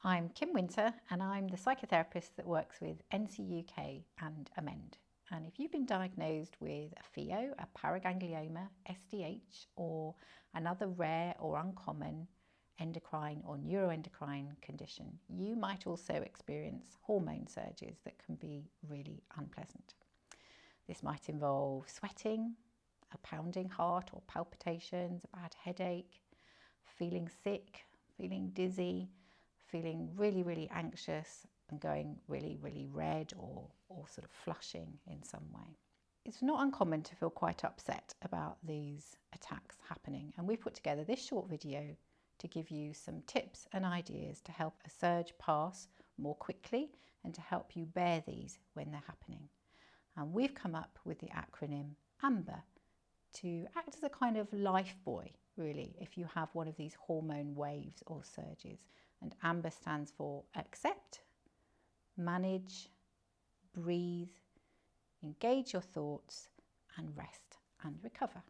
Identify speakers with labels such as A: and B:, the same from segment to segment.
A: I'm Kym Winter and I'm the psychotherapist that works with NCUK and Amend. And if you've been diagnosed with a pheo, a paraganglioma, SDH, or another rare or uncommon endocrine or neuroendocrine condition, you might also experience hormone surges that can be really unpleasant. This might involve sweating, a pounding heart or palpitations, a bad headache, feeling sick, feeling dizzy, feeling really anxious and going really red or sort of flushing in some way. It's not uncommon to feel quite upset about these attacks happening, and we've put together this short video to give you some tips and ideas to help a surge pass more quickly and to help you bear these when they're happening. And we've come up with the acronym AMBER to act as a kind of life buoy, really, if you have one of these hormone waves or surges. And AMBER stands for accept, manage, breathe, engage your thoughts, and rest and recover.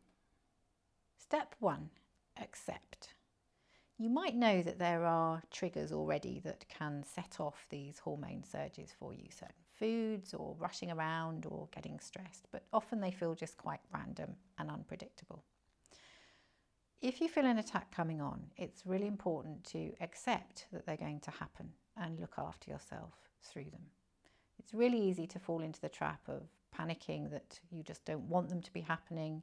A: Step 1, accept. You might know that there are triggers already that can set off these hormone surges for you, certain foods or rushing around or getting stressed, but often they feel just quite random and unpredictable. If you feel an attack coming on, it's really important to accept that they're going to happen and look after yourself through them. It's really easy to fall into the trap of panicking that you just don't want them to be happening,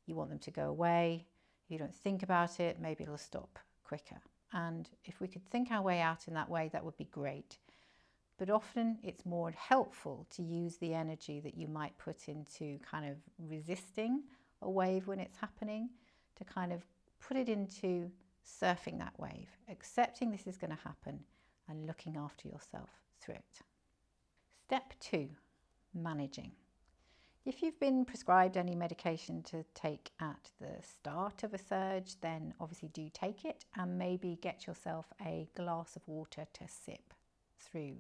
A: you want them to go away, you don't think about it, maybe it'll stop quicker. And if we could think our way out in that way, that would be great. But often it's more helpful to use the energy that you might put into kind of resisting a wave when it's happening, to kind of put it into surfing that wave, accepting this is going to happen and looking after yourself through it. Step 2, managing. If you've been prescribed any medication to take at the start of a surge, then obviously do take it and maybe get yourself a glass of water to sip through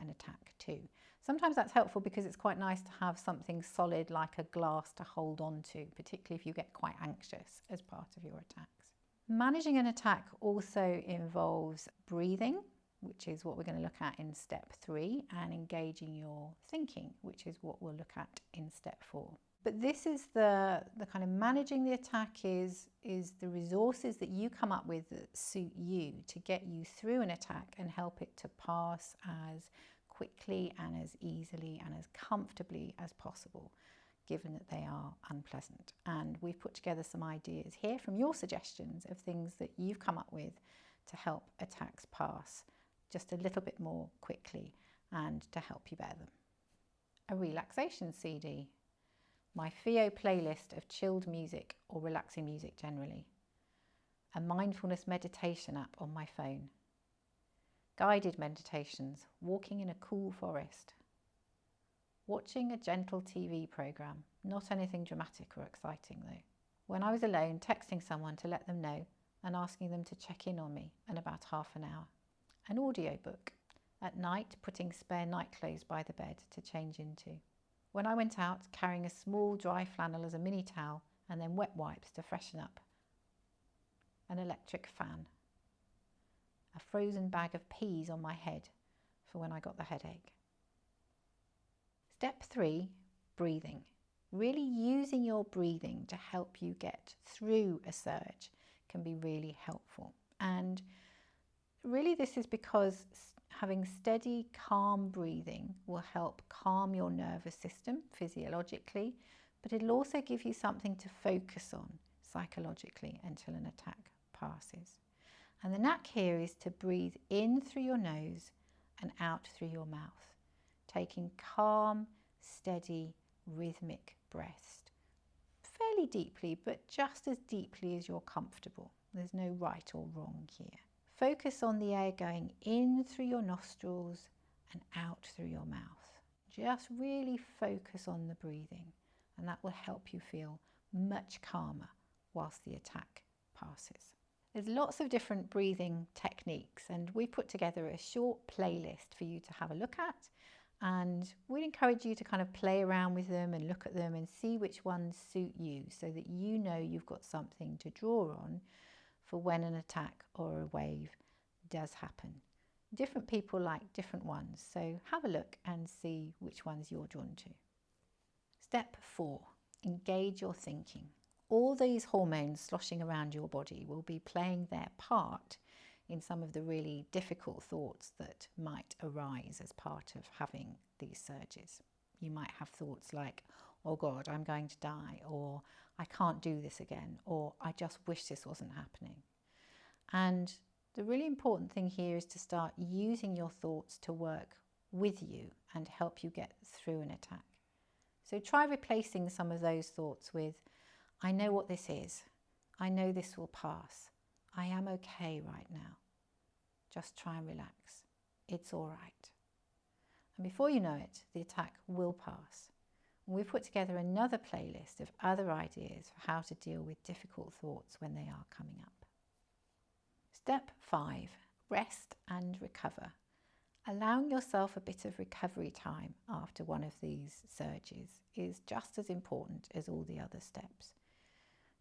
A: an attack too. Sometimes that's helpful because it's quite nice to have something solid like a glass to hold on to, particularly if you get quite anxious as part of your attacks. Managing an attack also involves breathing, which is what we're going to look at in step 3, and engaging your thinking, which is what we'll look at in step 4. But this is the kind of managing the attack is the resources that you come up with that suit you to get you through an attack and help it to pass as quickly and as easily and as comfortably as possible, given that they are unpleasant. And we've put together some ideas here from your suggestions of things that you've come up with to help attacks pass just a little bit more quickly and to help you bear them. A relaxation CD, my pheo playlist of chilled music or relaxing music generally, a mindfulness meditation app on my phone, guided meditations, walking in a cool forest, watching a gentle TV programme, not anything dramatic or exciting though. When I was alone, texting someone to let them know and asking them to check in on me in about half an hour. An audiobook. At night, putting spare night clothes by the bed to change into. When I went out, carrying a small dry flannel as a mini towel and then wet wipes to freshen up. An electric fan. A frozen bag of peas on my head for when I got the headache. Step 3, breathing. Really using your breathing to help you get through a surge can be really helpful. And really this is because having steady, calm breathing will help calm your nervous system physiologically, but it'll also give you something to focus on psychologically until an attack passes. And the knack here is to breathe in through your nose and out through your mouth, taking calm, steady, rhythmic breaths, fairly deeply, but just as deeply as you're comfortable. There's no right or wrong here. Focus on the air going in through your nostrils and out through your mouth. Just really focus on the breathing, and that will help you feel much calmer whilst the attack passes. There's lots of different breathing techniques, and we put together a short playlist for you to have a look at, and we'd encourage you to kind of play around with them and look at them and see which ones suit you so that you know you've got something to draw on for when an attack or a wave does happen. Different people like different ones, so have a look and see which ones you're drawn to. Step 4, engage your thinking. All these hormones sloshing around your body will be playing their part in some of the really difficult thoughts that might arise as part of having these surges. You might have thoughts like, oh God, I'm going to die, or I can't do this again, or I just wish this wasn't happening. And the really important thing here is to start using your thoughts to work with you and help you get through an attack. So try replacing some of those thoughts with, I know what this is. I know this will pass. I am okay right now. Just try and relax. It's all right. And before you know it, the attack will pass. And we've put together another playlist of other ideas for how to deal with difficult thoughts when they are coming up. Step 5, rest and recover. Allowing yourself a bit of recovery time after one of these surges is just as important as all the other steps.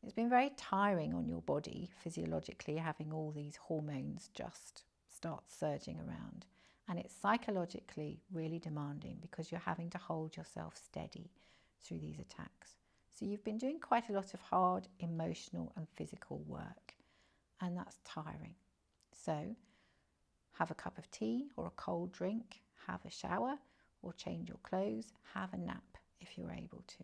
A: It's been very tiring on your body physiologically, having all these hormones just start surging around, and it's psychologically really demanding because you're having to hold yourself steady through these attacks. So you've been doing quite a lot of hard emotional and physical work, and that's tiring. So have a cup of tea or a cold drink, have a shower or change your clothes, have a nap if you're able to.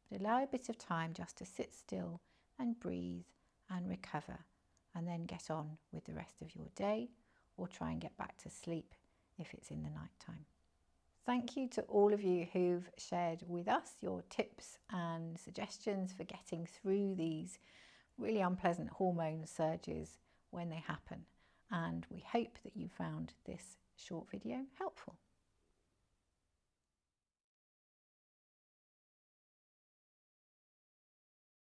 A: But allow a bit of time just to sit still and breathe and recover, and then get on with the rest of your day, or try and get back to sleep if it's in the night time. Thank you to all of you who've shared with us your tips and suggestions for getting through these really unpleasant hormone surges when they happen. And we hope that you found this short video helpful.